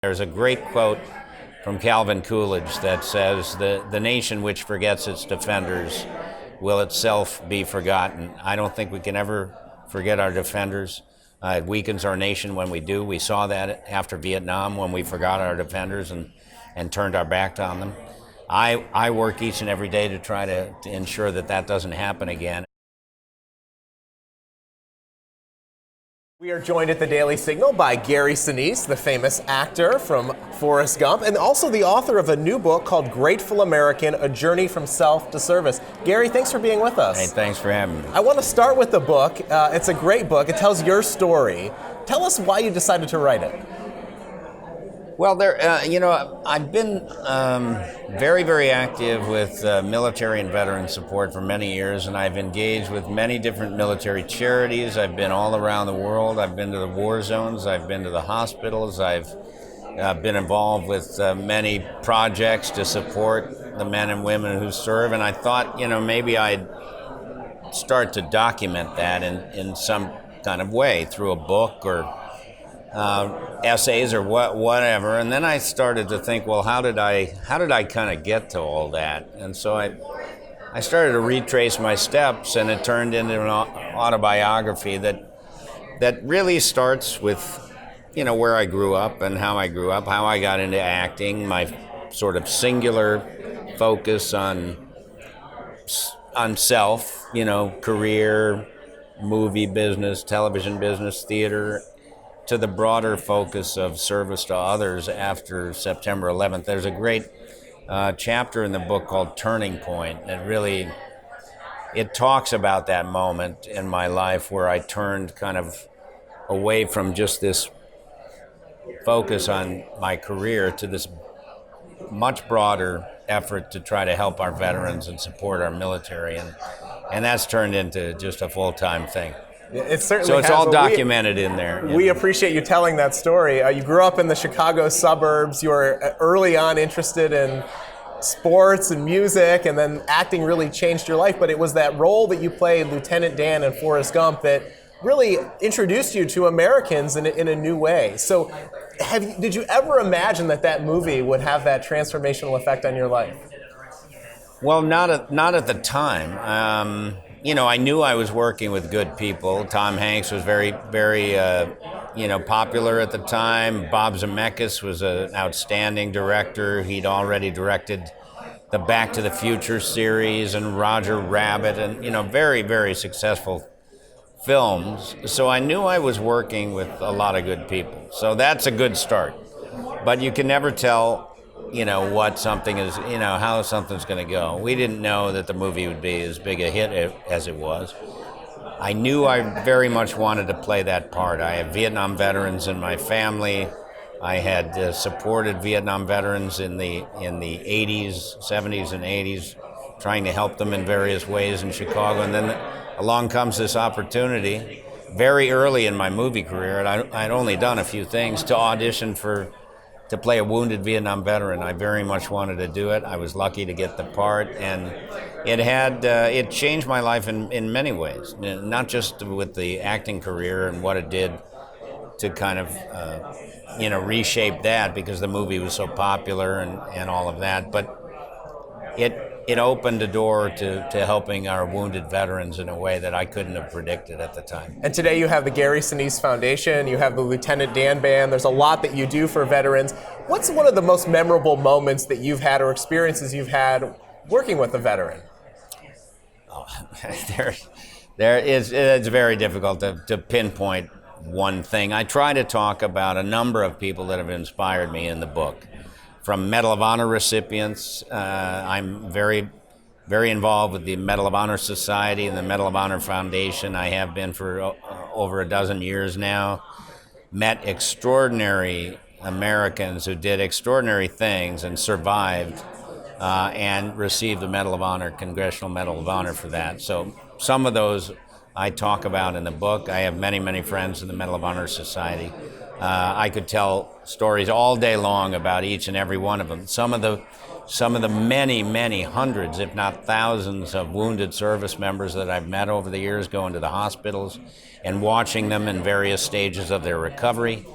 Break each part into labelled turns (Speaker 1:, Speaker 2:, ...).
Speaker 1: There's a great quote from Calvin Coolidge that says, the nation which forgets its defenders will itself be forgotten. I don't think we can ever forget our defenders. It weakens our nation when we do. We saw that after Vietnam when we forgot our defenders and turned our back on them. I work each and every day to try to ensure that that doesn't happen again.
Speaker 2: We are joined at the Daily Signal by Gary Sinise, the famous actor from Forrest Gump, and also the author of a new book called Grateful American, A Journey from Self to Service. Gary, thanks for being with us.
Speaker 1: Hey, thanks for having me.
Speaker 2: I want to start with the book. It's a great book. It tells your story. Tell us why you decided to write it.
Speaker 1: Well, I've been very, very active with military and veteran support for many years, and I've engaged with many different military charities. I've been all around the world. I've been to the war zones. I've been to the hospitals. I've been involved with many projects to support the men and women who serve, and I thought, maybe I'd start to document that in some kind of way through a book or essays or whatever, and then I started to think, well, how did I kind of get to all that? And so I started to retrace my steps, and it turned into an autobiography that really starts with, where I grew up and how I grew up, how I got into acting, my sort of singular focus on self, career, movie business, television business, theater, to the broader focus of service to others after September 11th. There's a great chapter in the book called Turning Point. It talks about that moment in my life where I turned kind of away from just this focus on my career to this much broader effort to try to help our veterans and support our military. And that's turned into just a full-time thing.
Speaker 2: It certainly
Speaker 1: so it's
Speaker 2: has,
Speaker 1: all documented in there.
Speaker 2: We appreciate you telling that story. You grew up in the Chicago suburbs. You were early on interested in sports and music, and then acting really changed your life. But it was that role that you played, Lieutenant Dan in Forrest Gump, that really introduced you to Americans in a new way. So did you ever imagine that movie would have that transformational effect on your life?
Speaker 1: Well, not at the time. I knew I was working with good people. Tom Hanks was very, very, popular at the time. Bob Zemeckis was an outstanding director. He'd already directed the Back to the Future series and Roger Rabbit and, very, very successful films. So I knew I was working with a lot of good people. So that's a good start. But you can never tell what something is, how something's going to go. We didn't know that the movie would be as big a hit as it was. I knew I very much wanted to play that part. I have Vietnam veterans in my family. I had supported Vietnam veterans in the 80s, 70s and 80s, trying to help them in various ways in Chicago. And then along comes this opportunity very early in my movie career, and I'd only done a few things, to audition to play a wounded Vietnam veteran. I very much wanted to do it. I was lucky to get the part, and it changed my life in many ways, not just with the acting career and what it did to kind of reshape that, because the movie was so popular and all of that, but it opened the door to helping our wounded veterans in a way that I couldn't have predicted at the time.
Speaker 2: And today you have the Gary Sinise Foundation, you have the Lieutenant Dan Band. There's a lot that you do for veterans. What's one of the most memorable moments that you've had or experiences you've had working with a veteran?
Speaker 1: Oh, it's very difficult to pinpoint one thing. I try to talk about a number of people that have inspired me in the book. From Medal of Honor recipients, I'm very, very involved with the Medal of Honor Society and the Medal of Honor Foundation. I have been for over a dozen years now. Met extraordinary Americans who did extraordinary things and survived and received the Medal of Honor, Congressional Medal of Honor for that. So some of those I talk about in the book. I have many, many friends in the Medal of Honor Society. I could tell stories all day long about each and every one of them. Some of the many, many hundreds, if not thousands, of wounded service members that I've met over the years going to the hospitals and watching them in various stages of their recovery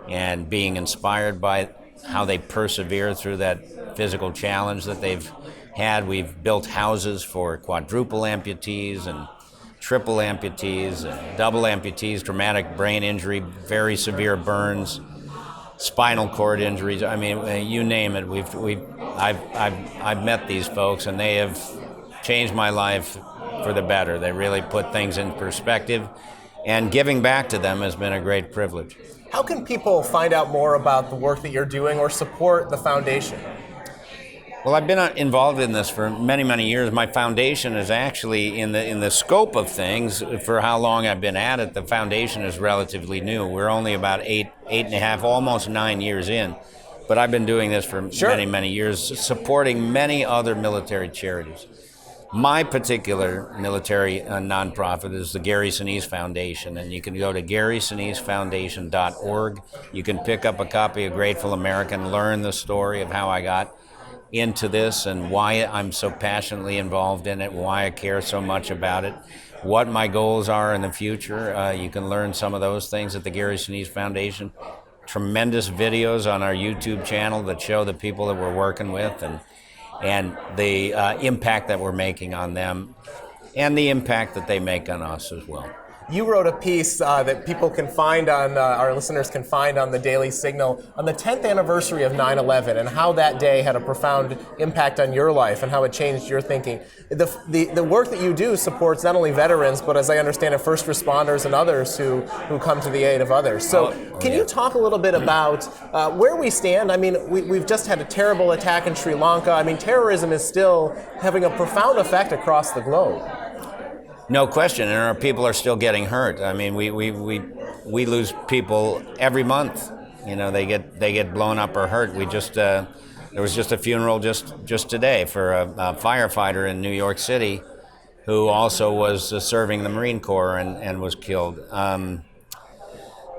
Speaker 1: and being inspired by how they persevere through that physical challenge that they've had. We've built houses for quadruple amputees and triple amputees, and double amputees, traumatic brain injury, very severe burns, spinal cord injuries. I mean, you name it. I've met these folks, and they have changed my life for the better. They really put things in perspective, and giving back to them has been a great privilege.
Speaker 2: How can people find out more about the work that you're doing or support the foundation?
Speaker 1: Well, I've been involved in this for many, many years. My foundation is actually in the scope of things. For how long I've been at it, the foundation is relatively new. We're only about eight and a half, almost 9 years in. But I've been doing this for many, many years, supporting many other military charities. My particular military nonprofit is the Gary Sinise Foundation, and you can go to GarySiniseFoundation.org. You can pick up a copy of Grateful American, learn the story of how I got into this and why I'm so passionately involved in it, why I care so much about it, what my goals are in the future. You can learn some of those things at the Gary Sinise Foundation. Tremendous videos on our YouTube channel that show the people that we're working with and the impact that we're making on them and the impact that they make on us as well.
Speaker 2: You wrote a piece that people can find on, our listeners can find on the Daily Signal on the 10th anniversary of 9/11 and how that day had a profound impact on your life and how it changed your thinking. The work that you do supports not only veterans, but as I understand it, first responders and others who come to the aid of others. So can you talk a little bit about where we stand? I mean, we've just had a terrible attack in Sri Lanka. I mean, terrorism is still having a profound effect across the globe.
Speaker 1: No question, and our people are still getting hurt. I mean, we lose people every month. You know, they get blown up or hurt. We just there was just a funeral just today for a firefighter in New York City, who also was serving the Marine Corps and was killed.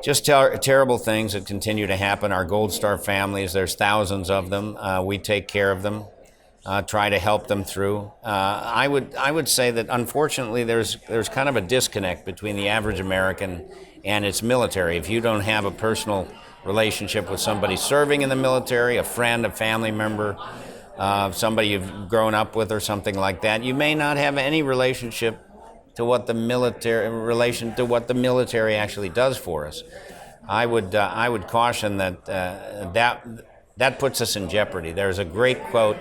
Speaker 1: Just terrible things that continue to happen. Our Gold Star families, there's thousands of them. We take care of them. Try to help them through. I would say that unfortunately there's kind of a disconnect between the average American and its military. If you don't have a personal relationship with somebody serving in the military, a friend, a family member, somebody you've grown up with or something like that, you may not have any relationship to what the military actually does for us. I would caution that that puts us in jeopardy. There's a great quote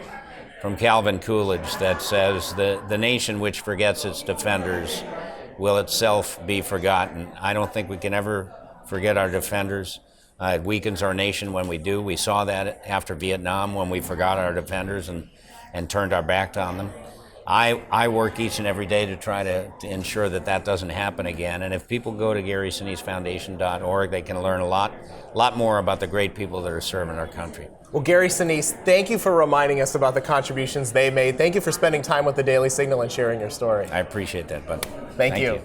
Speaker 1: from Calvin Coolidge that says, the nation which forgets its defenders will itself be forgotten. I don't think we can ever forget our defenders. It weakens our nation when we do. We saw that after Vietnam when we forgot our defenders and turned our back on them. I work each and every day to try to ensure that doesn't happen again. And if people go to GarySiniseFoundation.org, they can learn a lot more about the great people that are serving our country.
Speaker 2: Well, Gary Sinise, thank you for reminding us about the contributions they made. Thank you for spending time with the Daily Signal and sharing your story.
Speaker 1: I appreciate that, bud.
Speaker 2: Thank you.